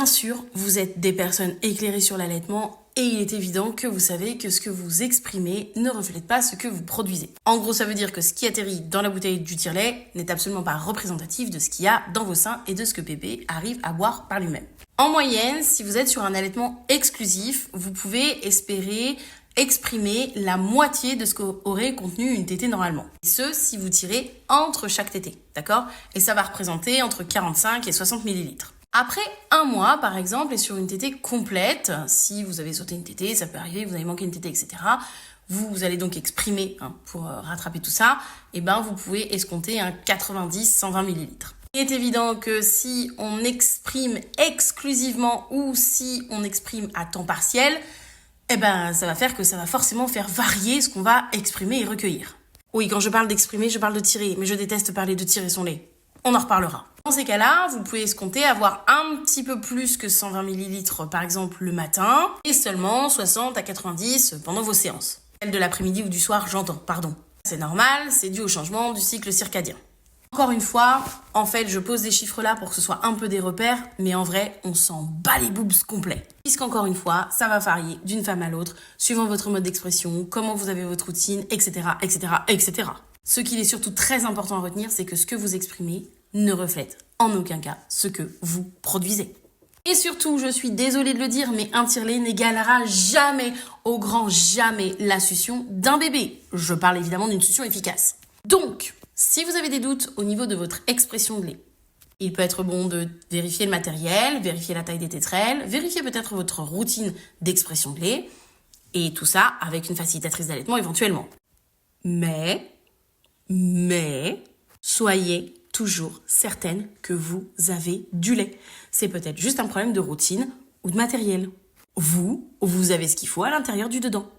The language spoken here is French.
Bien sûr, vous êtes des personnes éclairées sur l'allaitement et il est évident que vous savez que ce que vous exprimez ne reflète pas ce que vous produisez. En gros, ça veut dire que ce qui atterrit dans la bouteille du tire-lait n'est absolument pas représentatif de ce qu'il y a dans vos seins et de ce que bébé arrive à boire par lui-même. En moyenne, si vous êtes sur un allaitement exclusif, vous pouvez espérer exprimer la moitié de ce qu'aurait contenu une tétée normalement. Et ce, si vous tirez entre chaque tétée, d'accord ? Et ça va représenter entre 45 et 60 millilitres. Après un mois, par exemple, et sur une tétée complète, si vous avez sauté une tétée, ça peut arriver, vous avez manqué une tétée, etc., vous allez donc exprimer, pour rattraper tout ça, et vous pouvez escompter un 90-120 millilitres. Il est évident que si on exprime exclusivement ou si on exprime à temps partiel, ça va faire que ça va forcément faire varier ce qu'on va exprimer et recueillir. Oui, quand je parle d'exprimer, je parle de tirer, mais je déteste parler de tirer son lait. On en reparlera. Dans ces cas-là, vous pouvez escompter avoir un petit peu plus que 120 millilitres, par exemple, le matin, et seulement 60 à 90 pendant vos séances. Celle de l'après-midi ou du soir, j'entends, pardon. C'est normal, c'est dû au changement du cycle circadien. Encore une fois, en fait, je pose des chiffres là pour que ce soit un peu des repères, mais en vrai, on s'en bat les boobs complets. Puisqu'encore une fois, ça va varier d'une femme à l'autre, suivant votre mode d'expression, comment vous avez votre routine, etc., etc., etc. Ce qu'il est surtout très important à retenir, c'est que ce que vous exprimez ne reflète en aucun cas ce que vous produisez. Et surtout, je suis désolée de le dire, mais un tire-lait n'égalera jamais, au grand jamais, la succion d'un bébé. Je parle évidemment d'une succion efficace. Donc, si vous avez des doutes au niveau de votre expression de lait, il peut être bon de vérifier le matériel, vérifier la taille des tétrelles, vérifier peut-être votre routine d'expression de lait, et tout ça avec une facilitatrice d'allaitement éventuellement. Mais, soyez toujours certaine que vous avez du lait. C'est peut-être juste un problème de routine ou de matériel. Vous avez ce qu'il faut à l'intérieur du dedans.